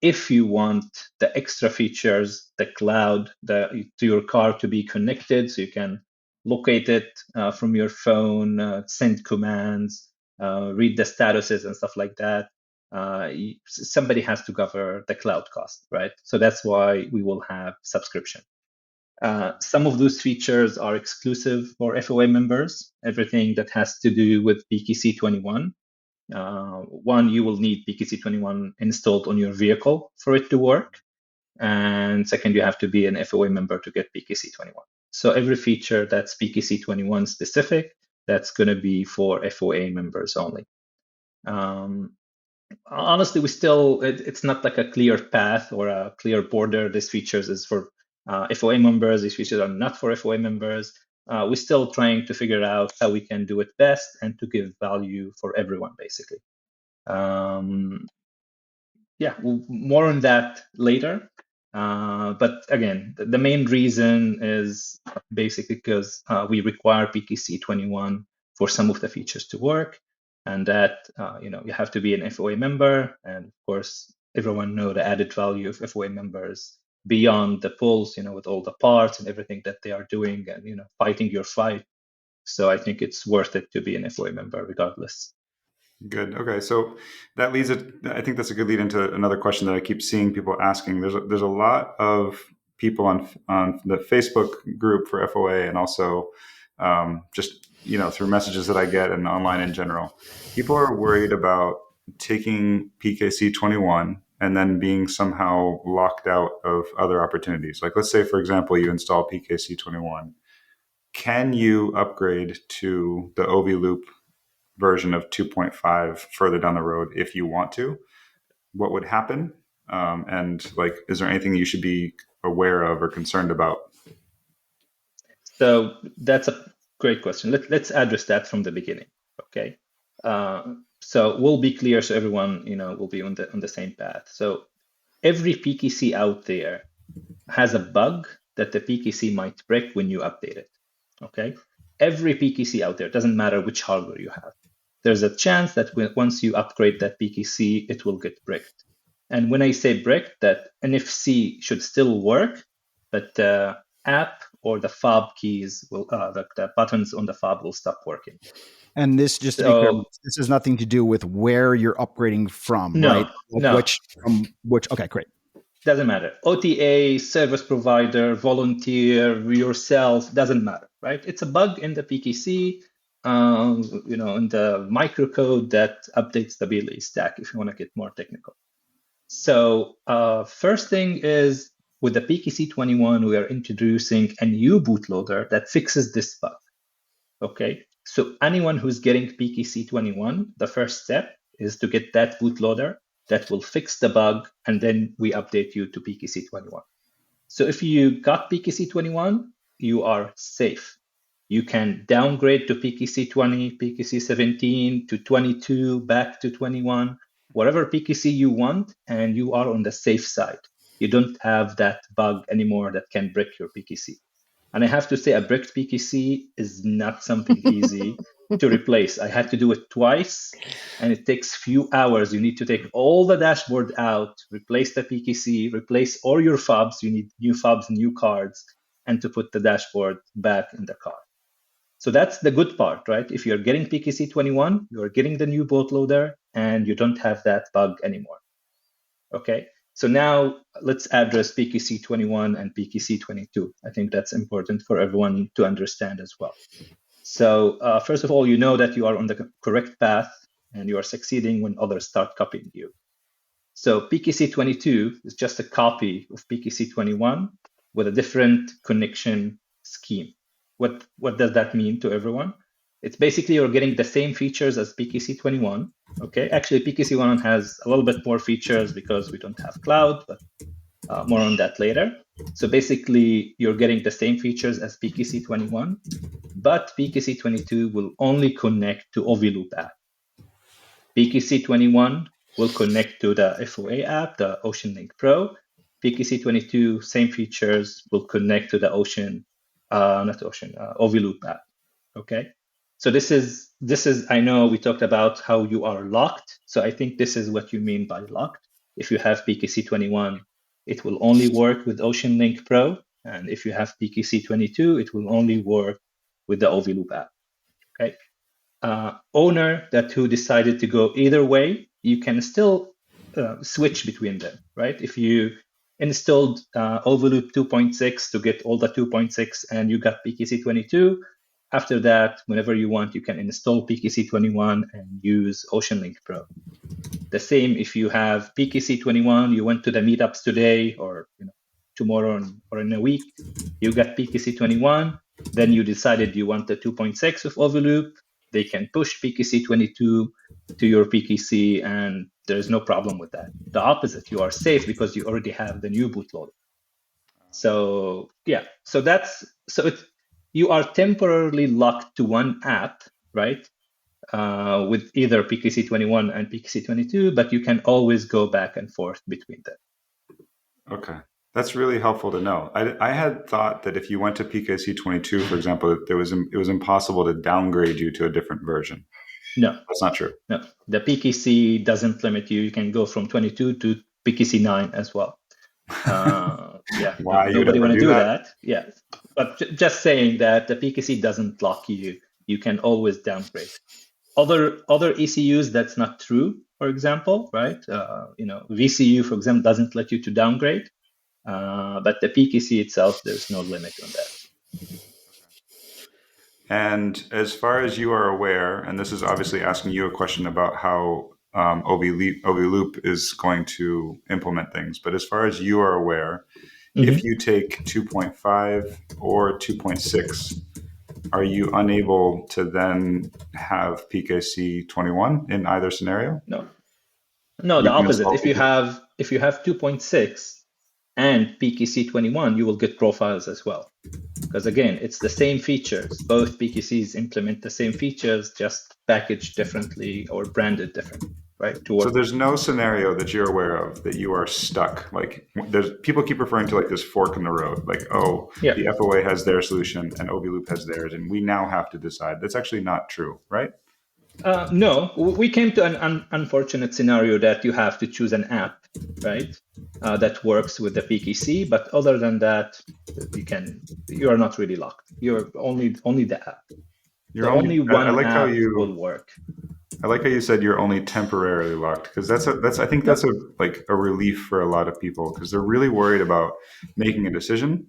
If you want the extra features, the cloud, to your car to be connected, so you can locate it from your phone, send commands, read the statuses and stuff like that, somebody has to cover the cloud cost, right? So that's why we will have subscription. Some of those features are exclusive for FOA members, everything that has to do with PKC21. One, you will need PKC21 installed on your vehicle for it to work. And second, you have to be an FOA member to get PKC21. So every feature that's PKC21 specific, that's going to be for FOA members only. Honestly, it's not like a clear path or a clear border. These features is for FOA members. These features are not for FOA members. We're still trying to figure out how we can do it best and to give value for everyone, basically. Yeah, more on that later. But again, the main reason is basically because we require PKC21 for some of the features to work, and that you have to be an FOA member, and of course everyone know the added value of FOA members beyond the Pulse, with all the parts and everything that they are doing, and fighting your fight. So I think it's worth it to be an FOA member regardless. Good. Okay, so that leads it. I think that's a good lead into another question that I keep seeing people asking. There's a lot of people on the Facebook group for FOA, and also just through messages that I get and online in general. People are worried about taking PKC21 and then being somehow locked out of other opportunities. Like, let's say, for example, you install PKC21. Can you upgrade to the OV Loop version of 2.5 further down the road if you want to? What would happen? And like, is there anything you should be aware of or concerned about? So that's a great question. Let's address that from the beginning. Okay. So we'll be clear so everyone will be on the same path. So every PKC out there has a bug that the PKC might break when you update it. Okay. Every PKC out there, doesn't matter which hardware you have, there's a chance that once you upgrade that PKC, it will get bricked. And when I say bricked, that NFC should still work, but the app or the fob keys will, the buttons on the fob will stop working. And this, just to be clear, this has nothing to do with where you're upgrading from, right? No. Which? Okay, great. Doesn't matter. OTA, service provider, volunteer, yourself, doesn't matter, right? It's a bug in the PKC, in the microcode that updates the BLE stack, if you want to get more technical. So first thing is, with the PKC21, we are introducing a new bootloader that fixes this bug. Okay, so anyone who's getting PKC21, the first step is to get that bootloader that will fix the bug, and then we update you to PKC21. So if you got PKC21, you are safe. You can downgrade to PKC20, PKC17, to 22, back to 21, whatever PKC you want, and you are on the safe side. You don't have that bug anymore that can break your PKC. And I have to say, a bricked PKC is not something easy to replace. I had to do it twice, and it takes few hours. You need to take all the dashboard out, replace the PKC, replace all your fobs. You need new fobs, new cards, and to put the dashboard back in the car. So that's the good part, right? If you're getting PKC21, you're getting the new bootloader, and you don't have that bug anymore. Okay. So now let's address PKC21 and PKC22. I think that's important for everyone to understand as well. So first of all, you know that you are on the correct path and you are succeeding when others start copying you. So PKC22 is just a copy of PKC21 with a different connection scheme. What does that mean to everyone? It's basically you're getting the same features as PKC21. Okay, actually PKC1 has a little bit more features because we don't have cloud, but more on that later. So basically you're getting the same features as PKC21, but PKC22 will only connect to OviLoop app. PKC21 will connect to the FOA app, the OceanLink Pro. PKC22, same features, will connect to the OviLoop app. Okay. So this is, I know we talked about how you are locked. So I think this is what you mean by locked. If you have PKC21, it will only work with OceanLink Pro. And if you have PKC22, it will only work with the OviLoop app. Okay. Owner who decided to go either way, you can still switch between them, right? If you installed OviLoop 2.6 to get all the 2.6 and you got PKC22, after that, whenever you want, you can install PKC21 and use OceanLink Pro. The same if you have PKC21, you went to the meetups today or tomorrow or in a week, you got PKC21, then you decided you want the 2.6 of OviLoop, they can push PKC22 to your PKC and there's no problem with that. The opposite, you are safe because you already have the new bootloader. So yeah, you are temporarily locked to one app, right? With either PKC21 and PKC22, but you can always go back and forth between them. Okay. That's really helpful to know. I had thought that if you went to PKC22, for example, it was impossible to downgrade you to a different version. No. That's not true. No. The PKC doesn't limit you. You can go from 22 to PKC9 as well. Yeah. Why nobody want to do that? Yeah. But just saying that the PKC doesn't lock you. You can always downgrade. Other ECUs, that's not true, for example, right? VCU, for example, doesn't let you to downgrade. But the PKC itself, there's no limit on that. And as far as you are aware, and this is obviously asking you a question about how OviLoop is going to implement things, but as far as you are aware, if you take 2.5 or 2.6, are you unable to then have PKC21 in either scenario? No, the opposite. if you have 2.6 and PKC21, you will get profiles as well. Because again, it's the same features. Both PKCs implement the same features, just packaged differently or branded differently, right? So there's no scenario that you're aware of that you are stuck. Like there's people keep referring to like this fork in the road. Like, oh, Yeah. the FOA has their solution and OVLoop has theirs, and we now have to decide. That's actually not true, right? No, we came to an unfortunate scenario that you have to choose an app, right, that works with the PKC. But other than that, you are not really locked. You're only the app. You're only one I like app how you will work. I like how you said you're only temporarily locked, because I think that's a relief for a lot of people, because they're really worried about making a decision.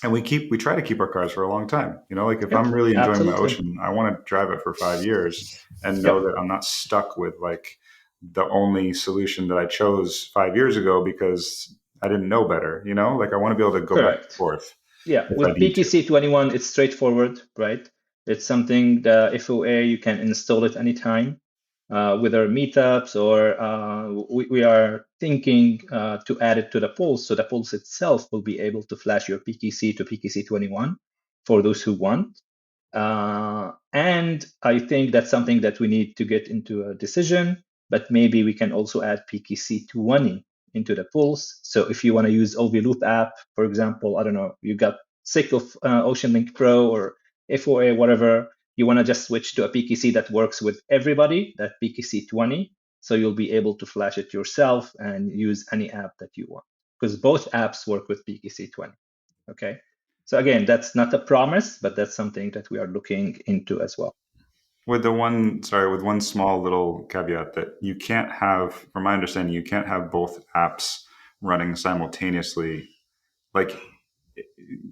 And we try to keep our cars for a long time. You know, like if I'm really enjoying my Ocean, I want to drive it for 5 years and know that I'm not stuck with like the only solution that I chose 5 years ago because I didn't know better. You know, like I want to be able to go back and forth. Yeah, with PKC21, it's straightforward, right? It's something the FOA, you can install it anytime. With our meetups, or we are thinking to add it to the Pulse. So the Pulse itself will be able to flash your PKC to PKC21 for those who want. And I think that's something that we need to get into a decision, but maybe we can also add PKC20 into the Pulse. So if you want to use OVLoop app, for example, I don't know, you got sick of OceanLink Pro or FOA, whatever, you want to just switch to a PKC that works with everybody, that PKC20. So you'll be able to flash it yourself and use any app that you want, because both apps work with PKC20. Okay. So again, that's not a promise, but that's something that we are looking into as well. With one small little caveat that you can't have, from my understanding, you can't have both apps running simultaneously. Like,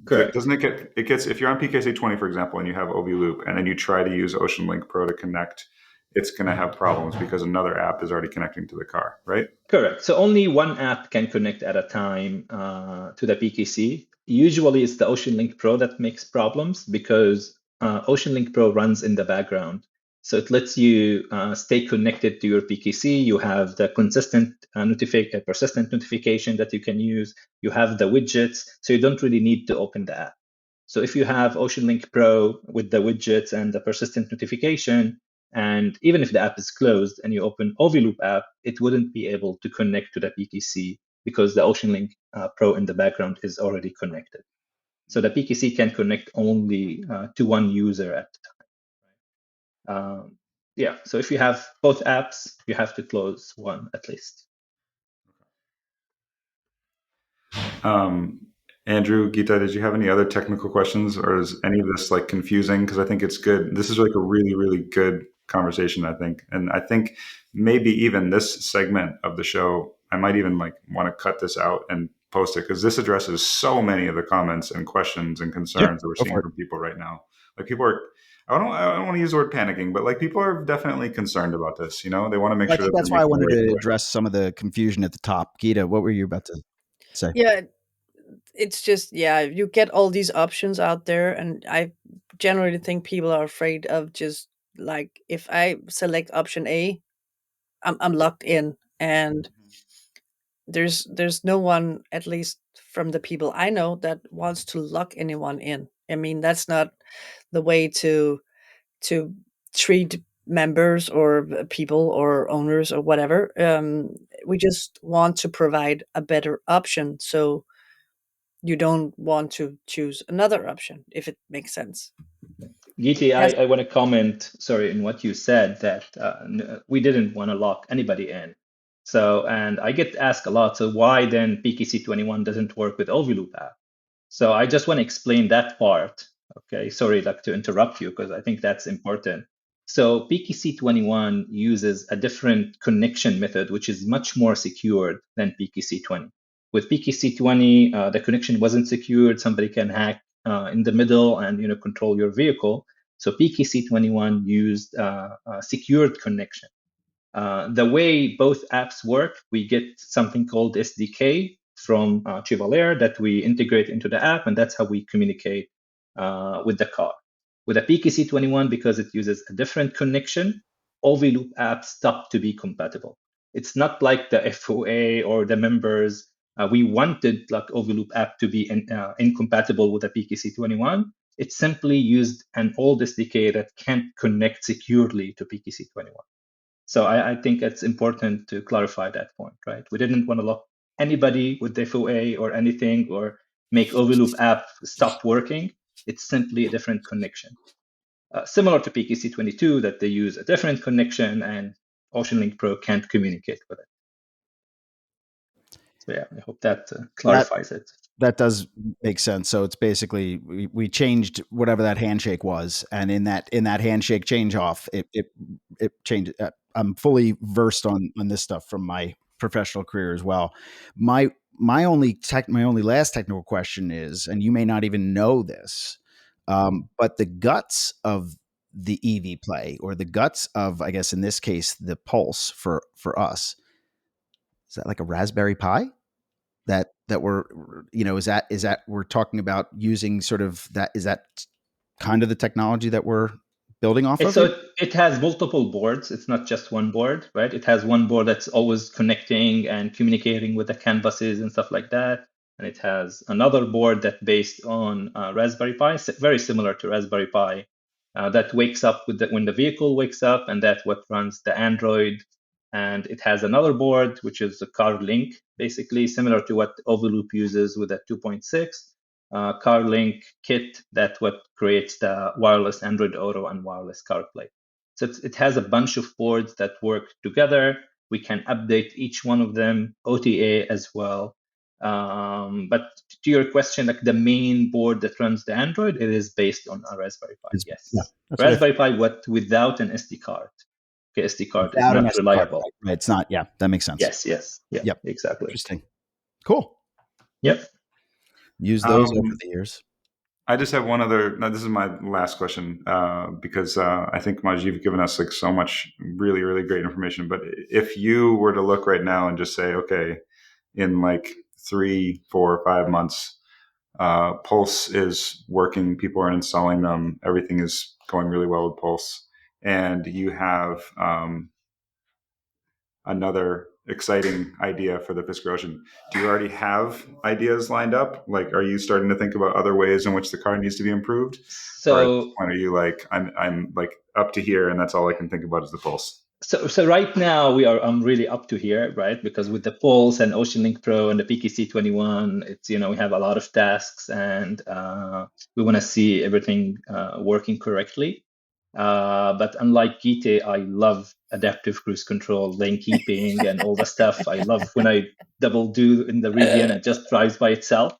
correct. Doesn't it gets if you're on PKC20, for example, and you have OVLoop, and then you try to use OceanLink Pro to connect, it's going to have problems because another app is already connecting to the car, right? Correct. So only one app can connect at a time to the PKC. Usually it's the OceanLink Pro that makes problems because OceanLink Pro runs in the background. So it lets you stay connected to your PKC. You have the consistent persistent notification that you can use. You have the widgets, so you don't really need to open the app. So if you have OceanLink Pro with the widgets and the persistent notification, and even if the app is closed and you open OVLoop app, it wouldn't be able to connect to the PKC because the OceanLink Pro in the background is already connected. So the PKC can connect only to one user at a time. Yeah, so if you have both apps, you have to close one at least. Andrew, Geeta, did you have any other technical questions, or is any of this like confusing? Because I think it's good. This is like a really, really good conversation, I think. And I think maybe even this segment of the show, I might even like want to cut this out and post it, because this addresses so many of the comments and questions and concerns that we're seeing from people right now. Like people are, I don't want to use the word panicking, but like people are definitely concerned about this. You know, they want to make sure. I think that's why I wanted to address some of the confusion at the top. Geeta, what were you about to say? Yeah, it's just, you get all these options out there, and I generally think people are afraid of just like, if I select option A, I'm locked in, and there's no one, at least from the people I know, that wants to lock anyone in. I mean, that's not the way to treat members or people or owners or whatever. We just want to provide a better option, so you don't want to choose another option, if it makes sense. Geeta, I want to comment, in what you said, that we didn't want to lock anybody in. So, and I get asked a lot, so why then PKC21 doesn't work with OVLoop app? So I just want to explain that part. Okay, sorry, like to interrupt you, because I think that's important. So PKC21 uses a different connection method, which is much more secured than PKC20. With PKC20, the connection wasn't secured. Somebody can hack in the middle and control your vehicle. So PKC21 used a secured connection. The way both apps work, we get something called SDK from Chevalier that we integrate into the app, and that's how we communicate with the car. With a PKC21, because it uses a different connection, OVLoop app stopped to be compatible. It's not like the FOA or the members. We wanted like OVLoop app to be incompatible with the PKC21. It simply used an old SDK that can't connect securely to PKC21. So I think it's important to clarify that point, right? We didn't want to lock anybody with the FOA or anything or make OVLoop app stop working. It's simply a different connection. Similar to PKC22, that they use a different connection and OceanLink Pro can't communicate with it. So yeah, I hope that clarifies it. That does make sense. So it's basically we changed whatever that handshake was, and in that handshake change off, it changed. I'm fully versed on this stuff from my professional career as well. My only last technical question is, and you may not even know this, but the guts of the EV play, or the guts of, I guess in this case, the Pulse for us, is that like a Raspberry Pi? That we're, is that we're talking about using sort of that, is that kind of the technology that we're building off of? So it has multiple boards. It's not just one board, right? It has one board that's always connecting and communicating with the CAN buses and stuff like that. And it has another board that's based on Raspberry Pi, very similar to Raspberry Pi, that wakes up when the vehicle wakes up, and that's what runs the Android. And it has another board, which is the CarLink, basically similar to what OVLoop uses with a 2.6. CarLink kit, that what creates the wireless Android Auto and wireless CarPlay. So it has a bunch of boards that work together. We can update each one of them, OTA as well. But to your question, like the main board that runs the Android, it is based on a Raspberry Pi. Yes, yeah, Raspberry Pi, without an SD card. Okay, SD card is not reliable. Right. It's not. Yeah, that makes sense. Yes. Yeah, yep. Exactly. Interesting. Cool. Yep. Use those over the years. I just have one other. Now, this is my last question because I think, Maj, you've given us like so much really, really great information. But if you were to look right now and just say, okay, in like 3, 4, 5 months, Pulse is working, people are installing them, everything is going really well with Pulse, and you have another exciting idea for the Fisker Ocean. Do you already have ideas lined up? Like, are you starting to think about other ways in which the car needs to be improved? So, or at this point, are you like, I'm like up to here, and that's all I can think about is the Pulse? So right now I'm really up to here, right? Because with the Pulse and OceanLink Pro and the PKC21, it's, we have a lot of tasks, and we want to see everything working correctly. But unlike Gite, I love adaptive cruise control, lane keeping, and all the stuff. I love when I double do in the region, it just drives by itself.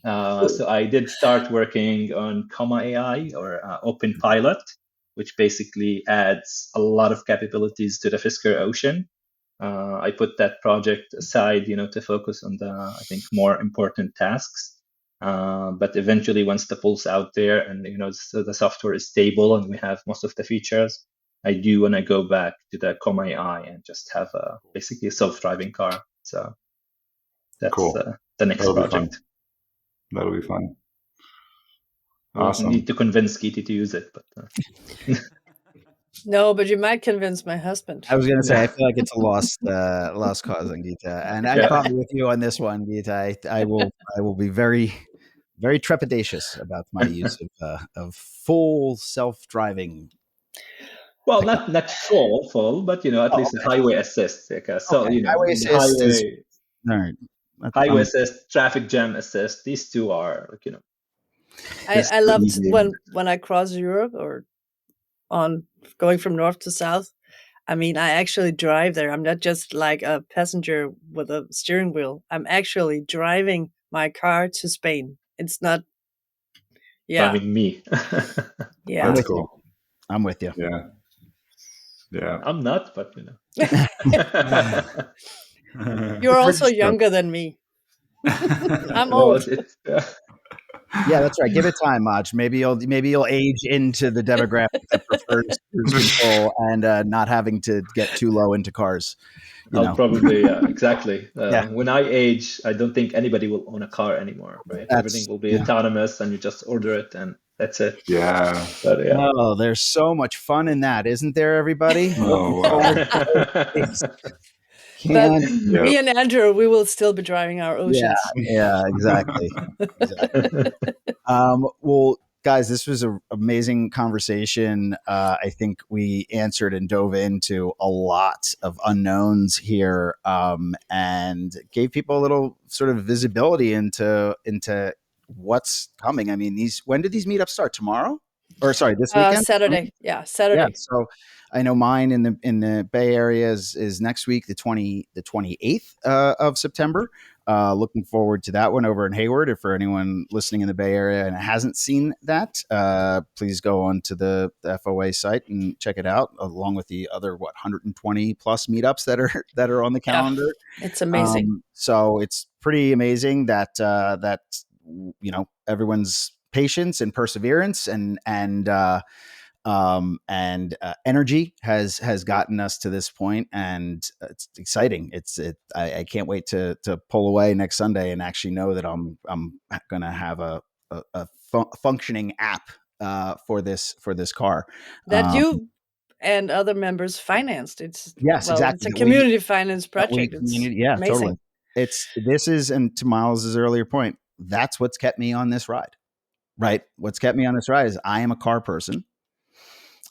So I did start working on Comma AI, or Open Pilot, which basically adds a lot of capabilities to the Fisker Ocean. I put that project aside, to focus on the, I think, more important tasks. But eventually, once the Pulse out there and so the software is stable and we have most of the features, I do want to go back to the Comma AI and just have basically a self-driving car. So that's cool. The next project. That'll be fun. Awesome. Need to convince Kitty to use it, but no, but you might convince my husband. I was going to say, I feel like it's a lost cause on Gita, and I'm probably with you on this one, Gita. I will be very, very trepidatious about my use of full self-driving. Well, not full, but at least highway assist. Highway assist. Highway assist, traffic jam assist. These two are I loved when I cross Europe or on going from north to south. I mean, I actually drive there. I'm not just like a passenger with a steering wheel. I'm actually driving my car to Spain. It's not. Yeah. Driving me. Yeah. That's cool. I'm with you. Yeah. I'm not, but You're also younger than me. I'm old. Yeah, that's right. Give it time, Maj. Maybe you'll age into the demographic that prefers cruise control and not having to get too low into cars. Probably, exactly. When I age, I don't think anybody will own a car anymore, right? Everything will be autonomous, and you just order it, and that's it. Yeah. But, Oh, there's so much fun in that, isn't there, everybody? Oh, wow. can. Me and Andrew, we will still be driving our Oceans. Yeah, exactly. Well, guys, this was an amazing conversation. I think we answered and dove into a lot of unknowns here, and gave people a little sort of visibility into what's coming. I mean, when did these meetups start? Tomorrow? Or sorry, this weekend? Saturday. Yeah, Saturday. Yeah. So I know mine in the Bay Area is next week, the 28th of September. Looking forward to that one over in Hayward. If for anyone listening in the Bay Area and hasn't seen that, please go onto the FOA site and check it out, along with the other 120 plus meetups that are on the calendar. Yeah, it's amazing. So it's pretty amazing that everyone's patience and perseverance and energy has gotten us to this point, and it's exciting. I can't wait to pull away next Sunday and actually know that I'm going to have a functioning app for this car that you and other members financed. Exactly. It's a community finance project. Amazing. Totally. And to Miles's earlier point, that's what's kept me on this ride. Right. What's kept me on this ride is I am a car person.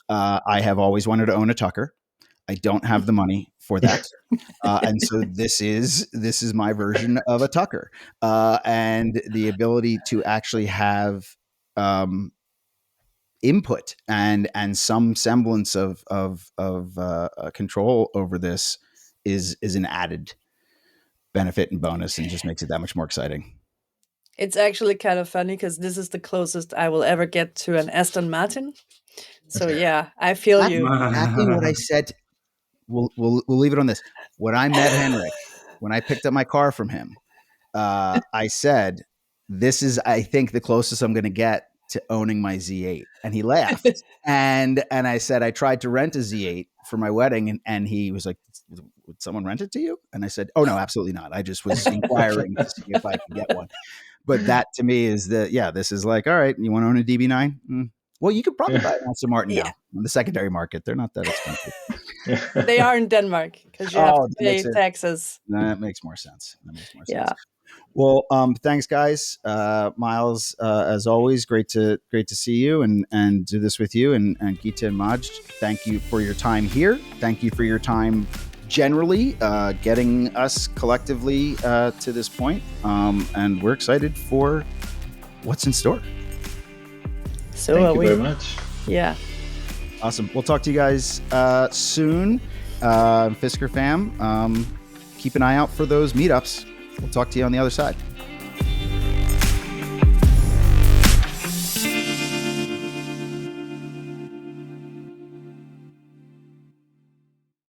I have always wanted to own a Tucker. I don't have the money for that. And so this is my version of a Tucker. And the ability to actually have input and some semblance of control over this is an added benefit and bonus, and just makes it that much more exciting. It's actually kind of funny because this is the closest I will ever get to an Aston Martin. So yeah, I feel you. Exactly what I said. We'll leave it on this. When I met Henrik, when I picked up my car from him, I said, "This is, I think, the closest I'm going to get to owning my Z8." And he laughed. and I said, I tried to rent a Z8 for my wedding, and he was like, "Would someone rent it to you?" And I said, "Oh no, absolutely not. I just was inquiring to see if I could get one." But that to me is this is like, all right, you want to own a DB9? Well, you could probably buy an Aston Martin now in the secondary market. They're not that expensive. They are in Denmark because you have to pay taxes. That makes more sense. Yeah. Well, thanks, guys. Miles, as always, great to see you and do this with you. And Geeta and Maj, thank you for your time here. Thank you for your time generally, getting us collectively to this point. And we're excited for what's in store. So thank you very much. Yeah. Awesome. We'll talk to you guys soon. Fisker fam, keep an eye out for those meetups. We'll talk to you on the other side.